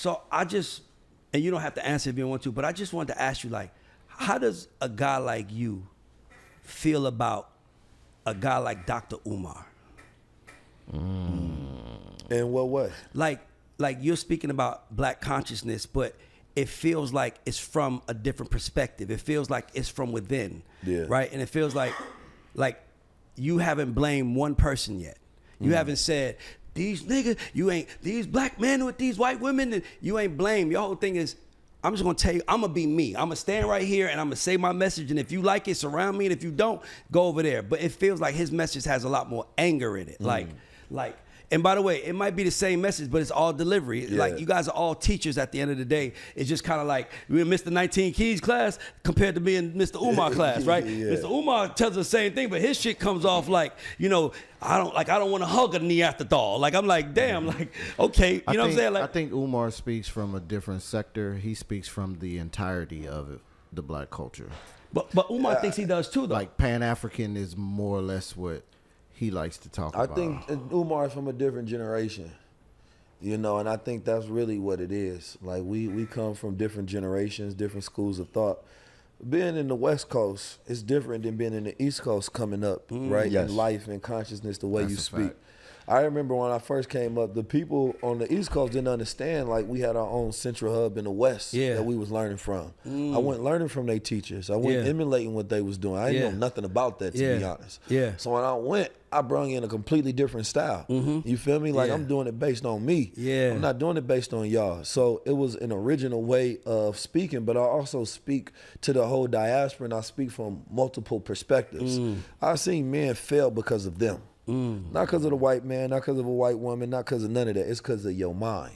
So and you don't have to answer if you don't want to, but I just wanted to ask you, like, how does a guy like you feel about a guy like Dr. Umar? In what way? Like you're speaking about black consciousness, but it feels like it's from a different perspective. It feels like it's from within, right? And it feels like you haven't blamed one person yet. You haven't said, these niggas, these black men with these white women, and you ain't blamed. Your whole thing is, I'm just gonna tell you, I'm gonna be me. I'm gonna stand right here and I'm gonna say my message, and if you like it, surround me, and if you don't, go over there. But it feels like his message has a lot more anger in it. Like, and by the way, it might be the same message, but it's all delivery. Yeah. Like, you guys are all teachers at the end of the day. It's just kind of like we're in Mr. 19 Keys class compared to being Mr. Umar class, right? Mr. Umar tells the same thing, but his shit comes off like, I don't want to hug a Neanderthal. Like, I'm like, damn, like, okay, you know what I'm saying? Like, I think Umar speaks from a different sector. He speaks from the entirety of it, the black culture. But Umar thinks he does too, though. Like, Pan-African is more or less what he likes to talk about. I think Umar is from a different generation, and I think that's really what it is. Like, we come from different generations, different schools of thought. Being in the West Coast is different than being in the East Coast coming up, right? Yes. In life and consciousness, the way That's you a speak. fact. I remember when I first came up, the people on the East Coast didn't understand, like, we had our own central hub in the West that we was learning from. I went learning from their teachers. I went emulating what they was doing. I didn't know nothing about that, to be honest. So when I went, I brought in a completely different style. You feel me? Like, I'm doing it based on me. I'm not doing it based on y'all. So it was an original way of speaking, but I also speak to the whole diaspora, and I speak from multiple perspectives. I've seen men fail because of them. Not because of the white man, not because of a white woman, not because of none of that. It's because of your mind.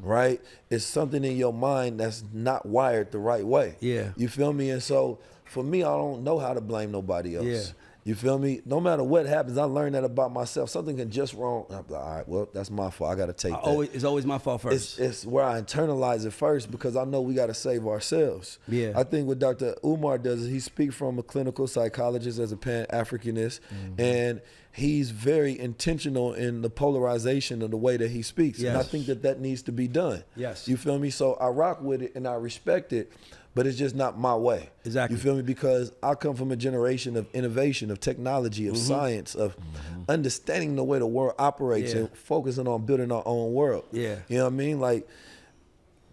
Right? It's something in your mind that's not wired the right way. You feel me? And so for me, I don't know how to blame nobody else. You feel me? No matter what happens, I learned that about myself. Something can just wrong. I'm like, all right, well, that's my fault. I got to take that. It's always my fault first. It's where I internalize it first, because I know we got to save ourselves. I think what Dr. Umar does is he speaks from a clinical psychologist as a Pan-Africanist, and he's very intentional in the polarization of the way that he speaks. And I think that needs to be done. You feel me? So I rock with it and I respect it, but it's just not my way. You feel me? Because I come from a generation of innovation, of technology, of science, of understanding the way the world operates and focusing on building our own world. You know what I mean? Like,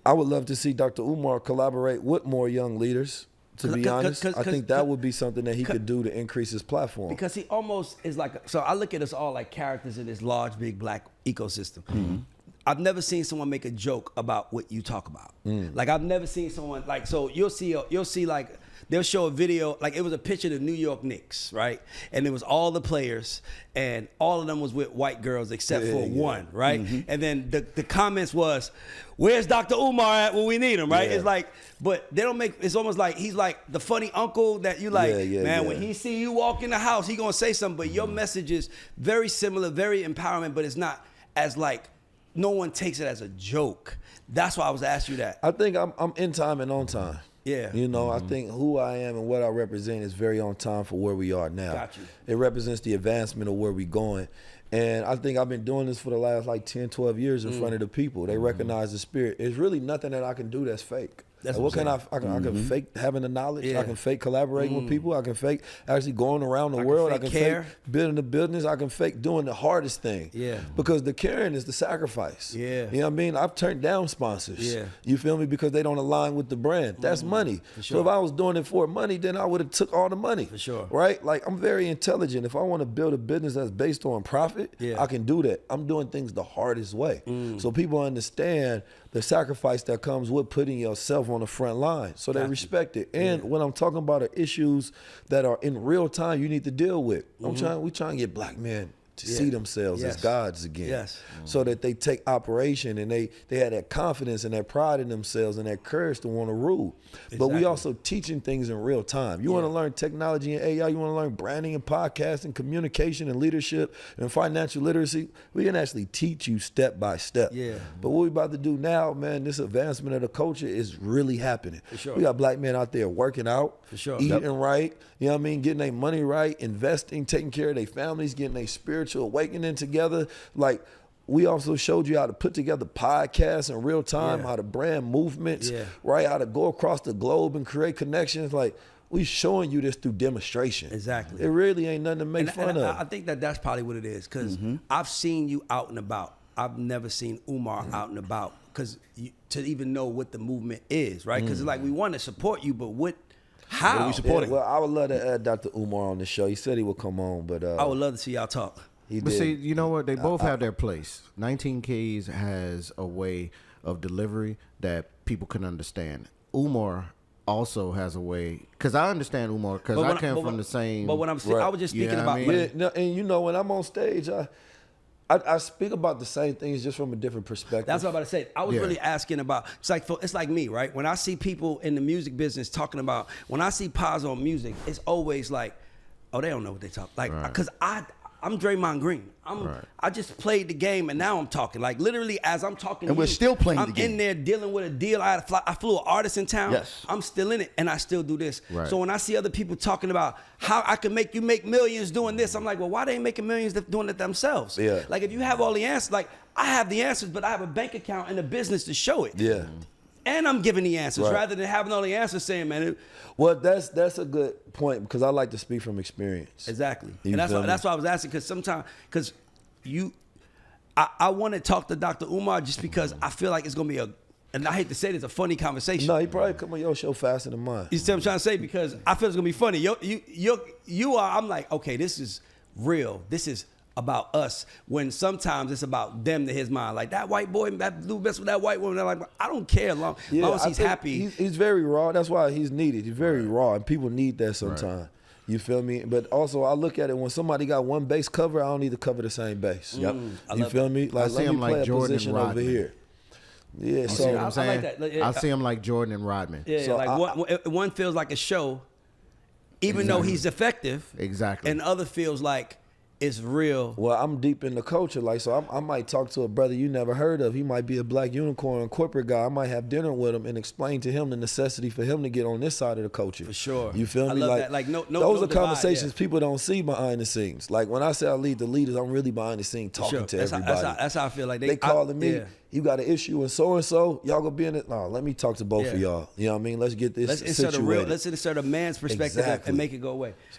I would love to see Dr. Umar collaborate with more young leaders. To be honest, I think that would be something that he could do to increase his platform. Because he almost is like, so I look at us all like characters in this large, big black ecosystem. I've never seen someone make a joke about what you talk about. Like, I've never seen someone, like, so you'll see like, they'll show a video, like, it was a picture of the New York Knicks, right? And it was all the players, and all of them was with white girls except for one, right? And then the comments was, where's Dr. Umar at when we need him, right? It's like, but they don't make, it's almost like he's like the funny uncle that you like, when he see you walk in the house, he gonna say something, but your message is very similar, very empowerment, but it's not as like, no one takes it as a joke. That's why I was asking you that. I think I'm in time and on time. I think who I am and what I represent is very on time for where we are now. Got you. It represents the advancement of where we're going. And I think I've been doing this for the last like 10, 12 years in front of the people. They recognize the spirit. There's really nothing that I can do that's fake. That's like, what can I can fake having the knowledge. I can fake collaborating with people. I can fake actually going around the world. I can fake building the business. I can fake doing the hardest thing. Because the caring is the sacrifice. You know what I mean? I've turned down sponsors. You feel me? Because they don't align with the brand. That's money. So if I was doing it for money, then I would have took all the money. For sure. Right? Like, I'm very intelligent. If I want to build a business that's based on profit, I can do that. I'm doing things the hardest way. So people understand the sacrifice that comes with putting yourself on the front line. So they respect it. And when I'm talking about are issues that are in real time you need to deal with. We trying to get black men to see themselves as gods again. So that they take operation and they have that confidence and that pride in themselves and that courage to want to rule. But we also teaching things in real time. You want to learn technology and AI, you want to learn branding and podcasting, communication and leadership and financial literacy, we can actually teach you step by step. But what we about to do now, man, this advancement of the culture is really happening. We got black men out there working out, eating right, you know what I mean, getting their money right, investing, taking care of their families, getting their spiritual awakening together. Like, we also showed you how to put together podcasts in real time, how to brand movements, right? How to go across the globe and create connections. Like, we showing you this through demonstration. Exactly. It really ain't nothing to make fun of. I think that's probably what it is, because I've seen you out and about. I've never seen Umar out and about, because to even know what the movement is, right? Because it's like, we want to support you, but how? Are we supporting? Well, I would love to add Dr. Umar on the show. He said he would come on, but I would love to see y'all talk. But see, you know what? They both have their place. 19 Keys has a way of delivery that people can understand. Umar also has a way, because I understand Umar, because I came from the same. But what I'm saying, I was just speaking about. And you know, when I'm on stage, I speak about the same things just from a different perspective. That's what I'm about to say. I was really asking about. It's like me, right? When I see people in the music business talking about, when I see Paz on music, it's always like, oh, they don't know what they talk like, because I'm Draymond Green. I just played the game, and now I'm talking. Like, literally, as I'm talking, and we're still playing the game. I'm in there dealing with a deal. I flew an artist in town. Yes. I'm still in it, and I still do this. So when I see other people talking about how I can make you make millions doing this, I'm like, well, why they ain't making millions doing it themselves? Yeah. Like, if you have all the answers, like, I have the answers, but I have a bank account and a business to show it. Yeah. And I'm giving the answers rather than having all the answers saying, man. Well, that's a good point, because I like to speak from experience. Exactly. And that's why I was asking, because sometimes, I want to talk to Dr. Umar just because I feel like it's going to be and I hate to say this, a funny conversation. No, he probably come on your show faster than mine. You see what I'm trying to say? Because I feel it's going to be funny. I'm like, okay, this is real. This is about us, when sometimes it's about them to his mind. Like, that white boy, that dude mess with that white woman. They're like, I don't care as long as he's happy. He's very raw. That's why he's needed. He's very raw, and people need that sometimes. Right. You feel me? But also, I look at it, when somebody got one base cover, I don't need to cover the same base. Yep. You feel me? Like, let me play a position over here. Yeah, you so see what I'm saying? I like that. I see him like Jordan and Rodman. Yeah, so like one feels like a show, even though he's effective. Exactly. And the other feels like it's real. Well, I'm deep in the culture, like, so I might talk to a brother you never heard of. He might be a black unicorn corporate guy. I might have dinner with him and explain to him the necessity for him to get on this side of the culture. For sure. You feel me? I love like that. Like, those are conversations people don't see behind the scenes. Like, when I say I lead the leaders, I'm really behind the scenes talking to everybody. That's how I feel. Like, they calling me. Yeah. You got an issue and so y'all gonna be in it. No, let me talk to both of y'all. You know what I mean? Let's get this situated. Let's insert a man's perspective and make it go away.